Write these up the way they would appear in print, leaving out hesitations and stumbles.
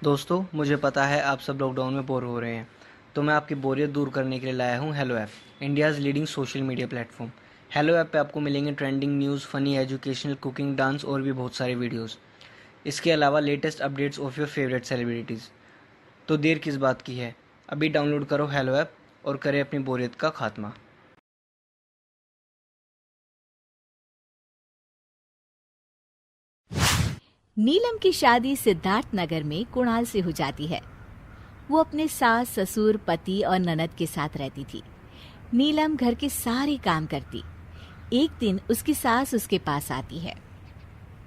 दोस्तों, मुझे पता है आप सब लॉकडाउन में बोर हो रहे हैं, तो मैं आपकी बोरियत दूर करने के लिए लाया हूँ hello app, India's leading social media platform. Hello app पे आपको मिलेंगे trending news, funny, educational, cooking, dance और भी बहुत सारे वीडियोस। इसके अलावा latest updates of your favourite celebrities. तो देर किस बात की है, अभी डाउनलोड करो हेलो ऐप और करें अपनी बोरियत का खात्मा। नीलम की शादी सिद्धार्थ नगर में कुणाल से हो जाती है। वो अपने सास, ससुर, पति और ननद के साथ रहती थी। नीलम घर के सारे काम करती। एक दिन उसकी सास उसके पास आती है।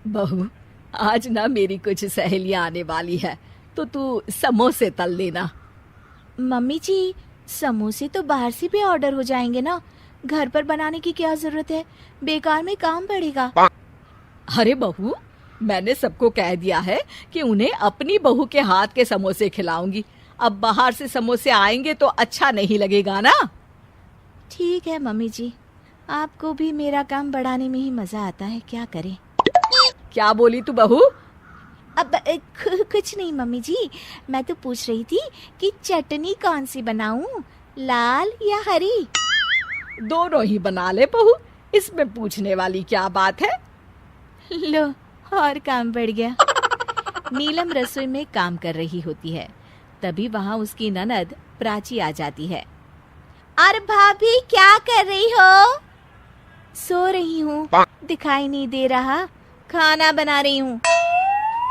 बहू, आज ना मेरी कुछ सहेलियां आने वाली है, तो तू समोसे तल देना। मम्मी जी, समोसे तो बाहर से भी ऑर्डर हो जाएंगे ना, घर पर बनाने की क्या जरूरत है, बेकार में काम पड़ेगा। अरे बहू, मैंने सबको कह दिया है कि उन्हें अपनी बहू के हाथ के समोसे खिलाऊंगी। अब बाहर से समोसे आएंगे तो अच्छा नहीं लगेगा ना। ठीक है मम्मी जी, आपको भी मेरा काम बढ़ाने में ही मजा आता है, क्या करें। क्या बोली तू बहू? अब कुछ नहीं मम्मी जी, मैं तो पूछ रही थी कि चटनी कौन सी बनाऊं, लाल या हरी? दोनों ही बना ले बहू, इसमें पूछने वाली क्या बात है। लो, और काम बढ़ गया। नीलम रसोई में काम कर रही होती है। तभी वहाँ उसकी ननद प्राची आ जाती है। अरे भाभी, क्या कर रही हो? सो रही हूँ, दिखाई नहीं दे रहा, खाना बना रही हूँ।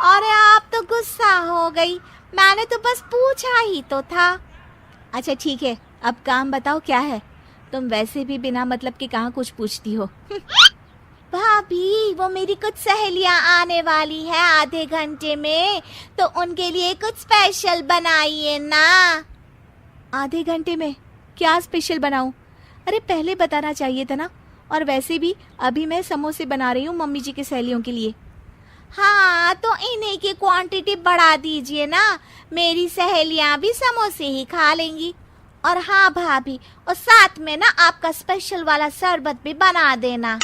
अरे आप तो गुस्सा हो गई, मैंने तो बस पूछा ही तो था। अच्छा ठीक है, अब काम बताओ क्या है, तुम वैसे भी बिना मतलब के कहाँ कुछ पूछती हो। भाभी, वो मेरी कुछ सहेलियां आने वाली है आधे घंटे में, तो उनके लिए कुछ स्पेशल बनाइए ना। आधे घंटे में क्या स्पेशल बनाऊं? अरे पहले बताना चाहिए था ना। और वैसे भी अभी मैं समोसे बना रही हूँ मम्मी जी के सहेलियों के लिए। हाँ, तो इन्हीं की क्वांटिटी बढ़ा दीजिए ना, मेरी सहेलियां भी समोसे ही खा लेंगी। और हाँ भाभी, और साथ में ना आपका स्पेशल वाला शरबत भी बना देना।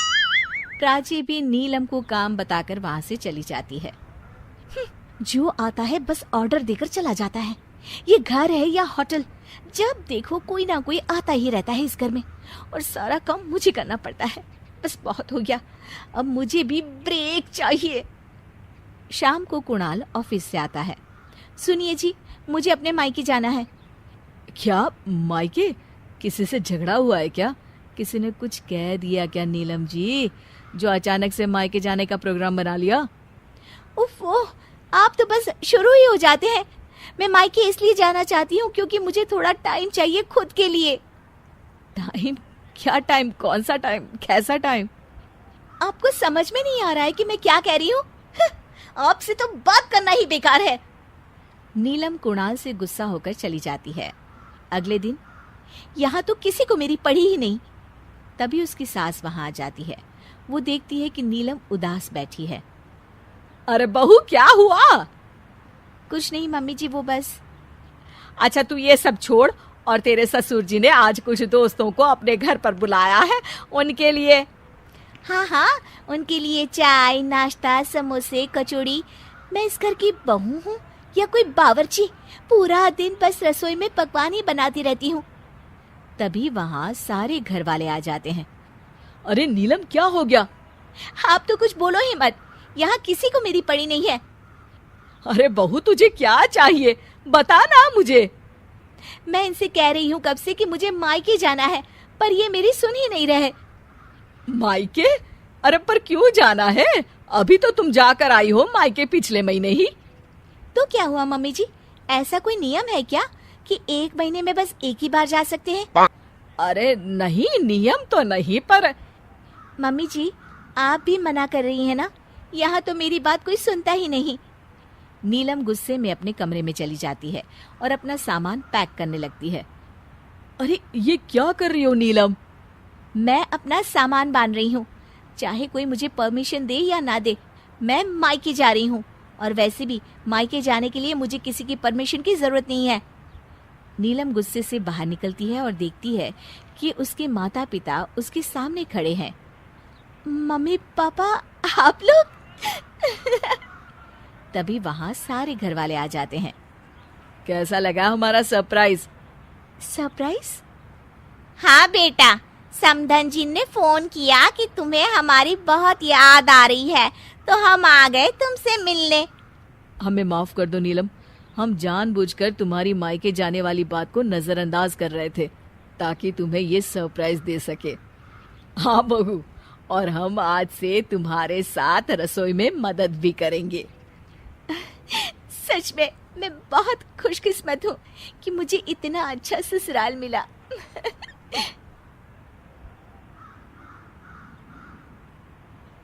प्राची भी नीलम को काम बताकर वहां से चली जाती है। जो आता है बस ऑर्डर देकर चला जाता है। ये घर है या होटल, जब देखो कोई ना कोई आता ही रहता है इस घर में, और सारा काम मुझे करना पड़ता है। बस बहुत हो गया, अब मुझे भी ब्रेक चाहिए। शाम को कुणाल ऑफिस से आता है। सुनिए जी, मुझे अपने मायके जाना है। क्या मायके? किसी से झगड़ा हुआ है क्या? किसी ने कुछ कह दिया क्या नीलम जी, जो अचानक से मायके जाने का प्रोग्राम बना लिया? उफ़, आप तो बस शुरू ही हो जाते हैं। मैं मायके इसलिए जाना चाहती हूँ क्योंकि मुझे थोड़ा टाइम चाहिए खुद के लिए। टाइम? क्या टाइम? कौन सा टाइम? कैसा टाइम? आपको समझ में नहीं आ रहा है कि मैं क्या कह रही हूँ? आपसे तो बात करना ही बेकार है। नीलम कुणाल से गुस्सा होकर चली जाती है। अगले दिन यहाँ तो किसी को मेरी पड़ी ही नहीं। तभी उसकी सास वहां आ जाती है। वो देखती है कि नीलम उदास बैठी है। अरे बहू, क्या हुआ? कुछ नहीं मम्मी जी, वो बस। अच्छा तू ये सब छोड़, और तेरे ससुर जी ने आज कुछ दोस्तों को अपने घर पर बुलाया है, उनके लिए। हाँ हाँ, उनके लिए चाय, नाश्ता, समोसे, कचौड़ी। मैं इस घर की बहू हूँ या कोई बावर्ची? पूरा दिन बस रसोई में पकवान ही बनाती रहती हूँ। तभी वहाँ सारे घर वाले आ जाते हैं। अरे नीलम, क्या हो गया? आप तो कुछ बोलो ही मत, यहाँ किसी को मेरी पड़ी नहीं है। अरे बहू, तुझे क्या चाहिए, बता ना मुझे। मैं इनसे कह रही हूँ कब से कि मुझे मायके जाना है, पर ये मेरी सुन ही नहीं रहे। मायके? अरे पर क्यों जाना है? अभी तो तुम जाकर आई हो मायके पिछले महीने ही। तो क्या हुआ मम्मी जी, ऐसा कोई नियम है क्या कि एक महीने में बस एक ही बार जा सकते हैं? अरे नहीं, नियम तो नहीं, पर मम्मी जी आप भी मना कर रही हैं ना, यहाँ तो मेरी बात कोई सुनता ही नहीं। नीलम गुस्से में अपने कमरे में चली जाती है और अपना सामान पैक करने लगती है। अरे ये क्या कर रही हो नीलम? मैं अपना सामान बांध रही हूँ, चाहे कोई मुझे परमिशन दे या ना दे, मैं मायके जा रही हूँ। और वैसे भी मायके जाने के लिए मुझे किसी की परमिशन की जरूरत नहीं है। नीलम गुस्से से बाहर निकलती है और देखती है कि उसके माता पिता उसके सामने खड़े हैं। मम्मी पापा, आप लोग? तभी वहाँ सारे घर वाले आ जाते हैं। कैसा लगा हमारा सरप्राइज? सरप्राइज? हाँ बेटा, समधन जी ने फोन किया कि तुम्हें हमारी बहुत याद आ रही है, तो हम आ गए तुमसे मिलने। हमें माफ कर दो नीलम, हम जानबूझकर तुम्हारी मायके जाने वाली बात को नजरअंदाज कर रहे थे ताकि तुम्हें ये सरप्राइज दे सके। हाँ बहू, और हम आज से तुम्हारे साथ रसोई में मदद भी करेंगे। सच में मैं बहुत खुशकिस्मत हूँ कि मुझे इतना अच्छा ससुराल मिला।